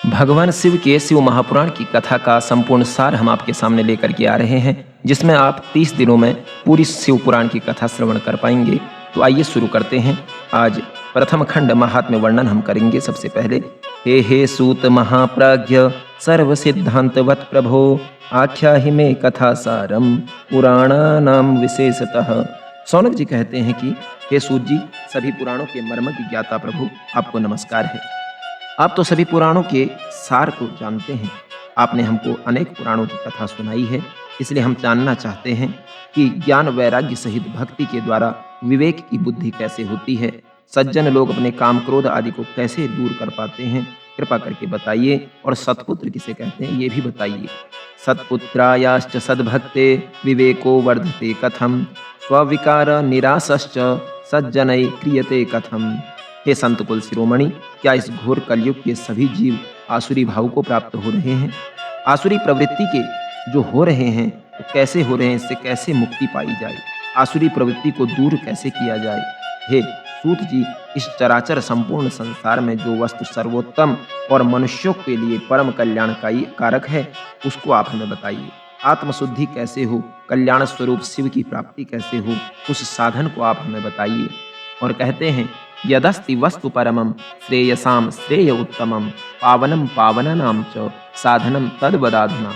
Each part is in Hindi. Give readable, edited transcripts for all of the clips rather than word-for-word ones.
भगवान शिव के शिव महापुराण की कथा का संपूर्ण सार हम आपके सामने लेकर के आ रहे हैं, जिसमें आप 30 दिनों में पूरी शिव पुराण की कथा श्रवण कर पाएंगे। तो आइए शुरू करते हैं। आज प्रथम खंड महात्म्य वर्णन हम करेंगे। सबसे पहले हे सूत महाप्राज्ञ सर्व सिद्धांतवत प्रभो आख्या ही में कथा सारम पुराणानाम विशेषतः। सौनक जी कहते हैं कि हे सूत जी, सभी पुराणों के मर्म की ज्ञाता प्रभु, आपको नमस्कार है। आप तो सभी पुराणों के सार को जानते हैं। आपने हमको अनेक पुराणों की कथा सुनाई है, इसलिए हम जानना चाहते हैं कि ज्ञान वैराग्य सहित भक्ति के द्वारा विवेक की बुद्धि कैसे होती है। सज्जन लोग अपने काम क्रोध आदि को कैसे दूर कर पाते हैं, कृपा करके बताइए। और सत्पुत्र किसे कहते हैं ये भी बताइए। सत्पुत्रायाश्च सद्भक्ते विवेको वर्धते कथम स्विकार निराशश्च सज्जनै क्रियते कथम। हे संत कुल शिरोमणि, क्या इस घोर कलयुग के सभी जीव आसुरी भाव को प्राप्त हो रहे हैं? आसुरी प्रवृत्ति के जो हो रहे हैं तो कैसे हो रहे हैं? इससे कैसे मुक्ति पाई जाए? आसुरी प्रवृत्ति को दूर कैसे किया जाए? हे सूत जी, इस चराचर संपूर्ण संसार में जो वस्तु सर्वोत्तम और मनुष्यों के लिए परम कल्याणकारी कारक है, उसको आप हमें बताइए। आत्मशुद्धि कैसे हो, कल्याण स्वरूप शिव की प्राप्ति कैसे हो, उस साधन को आप हमें बताइए। और कहते हैं यदस्ति वस्तु परमं श्रेयसाम श्रेय उत्तमं पावनं पावनानां च साधनं तद्वदाधुना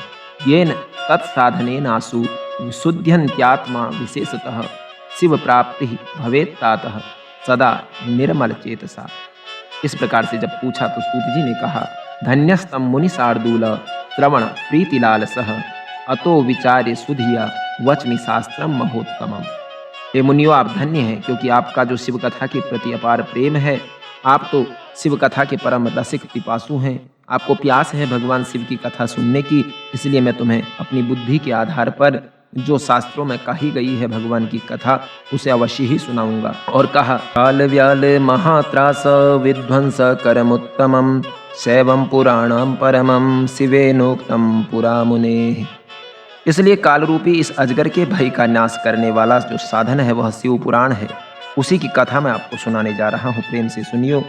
येन तत्साधनेनासु विशुद्ध्यन्त्यात्मा विशेषतः शिव प्राप्ति भवेत् तातः सदा निर्मल चेतसा। इस प्रकार से जब पूछा तो सूत जी ने कहा, धन्यस्तम मुनि शार्दूल श्रवण प्रीतिलालसः अतो विचार्य सुधिया वचमि शास्त्रम महोत्तमम्। हे मुनियों, आप धन्य हैं, क्योंकि आपका जो शिव कथा के प्रति अपार प्रेम है। आप तो शिव कथा के परम रसिक पिपासु हैं। आपको प्यास है भगवान शिव की कथा सुनने की, इसलिए मैं तुम्हें अपनी बुद्धि के आधार पर जो शास्त्रों में कही गई है भगवान की कथा, उसे अवश्य ही सुनाऊंगा। और कहा, काल व्याल महात्रास विध्वंस करमुत्तमं शैवं पुराणं परमं शिवेनोक्तं पुरा मुने। इसलिए काल रूपी इस अजगर के भय का नाश करने वाला जो साधन है वह शिव पुराण है। उसी की कथा मैं आपको सुनाने जा रहा हूँ, प्रेम से सुनियो।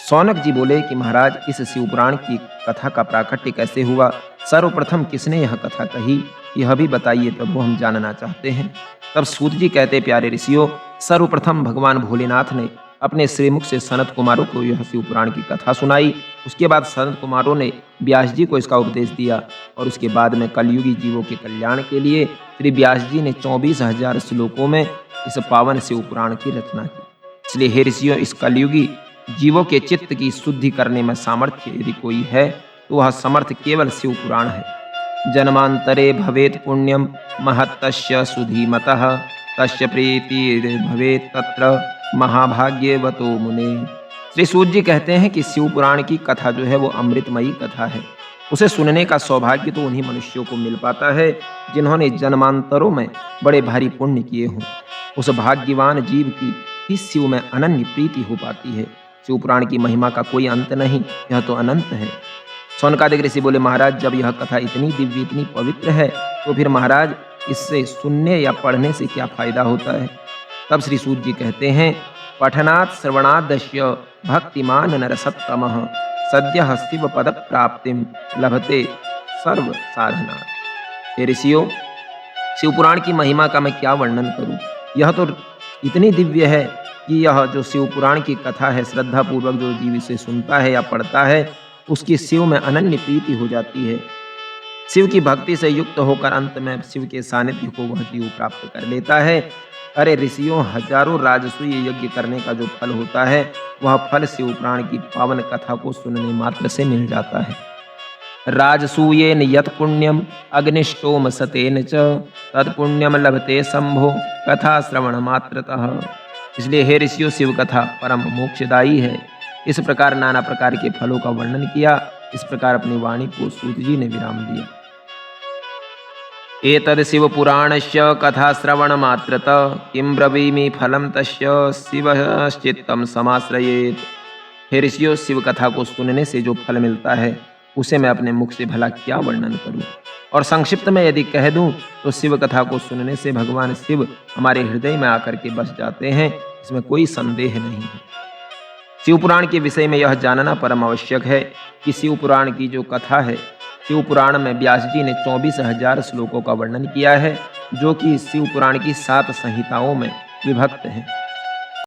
सौनक जी बोले कि महाराज, इस शिव पुराण की कथा का प्राकट्य कैसे हुआ, सर्वप्रथम किसने यह कथा कही, यह भी बताइए प्रभु, हम जानना चाहते हैं। तब सूत जी कहते, प्यारे ऋषियों, सर्वप्रथम भगवान भोलेनाथ ने अपने श्रीमुख से सनत कुमारों को यह शिव पुराण की कथा सुनाई। उसके बाद सनत कुमारों ने व्यास जी को इसका उपदेश दिया और उसके बाद में कलयुगी जीवों के कल्याण के लिए श्री व्यास जी ने 24,000 श्लोकों में इस पावन शिव पुराण की रचना की। इसलिए हे ऋषियों, इस कलयुगी जीवों के चित्त की शुद्धि करने में सामर्थ्य यदि कोई है तो वह समर्थ केवल शिव पुराण है। जन्मांतरे भवेत पुण्यम महत्तस्य सुधीमतः तस्य प्रीति भवेत तत्र महाभाग्यवतो मुने। श्री सूत जी कहते हैं कि शिव पुराण की कथा जो है वो अमृतमयी कथा है। उसे सुनने का सौभाग्य तो उन्हीं मनुष्यों को मिल पाता है जिन्होंने जन्मांतरों में बड़े भारी पुण्य किए हों। उस भाग्यवान जीव की ही शिव में अनन्य प्रीति हो पाती है। शिव पुराण की महिमा का कोई अंत नहीं, यह तो अनंत है। सौनकादिक ऋषि बोले, महाराज, जब यह कथा इतनी दिव्य इतनी पवित्र है तो फिर महाराज इससे सुनने या पढ़ने से क्या फायदा होता है? तब श्री सूत जी कहते हैं, पठनात् श्रवणादस्य भक्तिमान नरसत्तमः सद्यः शिव पद प्राप्तिम लभते सर्व साधनात्। हे ऋषियों, शिव पुराण की महिमा का मैं क्या वर्णन करूं? यह तो इतनी दिव्य है कि यह जो शिव पुराण की कथा है, श्रद्धा पूर्वक जो जीव इसे सुनता है या पढ़ता है, उसकी शिव में अनन्य प्रीति हो जाती है। शिव की भक्ति से युक्त होकर अंत में शिव के सानिध्य को वह जीव प्राप्त कर लेता है। अरे ऋषियों, हजारों राजसूय यज्ञ करने का जो फल होता है वह फल शिव पुराण की पावन कथा को सुनने मात्र से मिल जाता है। राजसूयेन यत् पुण्यम अग्निष्टोम सतेन च तत्पुण्यम लभते शंभो कथा श्रवण मात्रतः। इसलिए हे ऋषियों, शिव कथा परम मोक्षदायी है। इस प्रकार नाना प्रकार के फलों का वर्णन किया। इस प्रकार अपनी वाणी को सूत जी ने विराम दिया। एतद् शिव पुराणस्य कथा श्रवण मात्रतः किं ब्रवीमि फलं तस्य शिवश्चित्तं समाश्रयेत्। हे ऋषियों, शिव कथा को सुनने से जो फल मिलता है उसे मैं अपने मुख से भला क्या वर्णन करूं? और संक्षिप्त में यदि कह दूं तो शिव कथा को सुनने से भगवान शिव हमारे हृदय में आकर के बस जाते हैं, इसमें कोई संदेह नहीं है। शिवपुराण के विषय में यह जानना परम आवश्यक है कि शिवपुराण की जो कथा है, शिवपुराण में व्यास जी ने 24,000 श्लोकों का वर्णन किया है, जो कि शिवपुराण की 7 संहिताओं में विभक्त हैं।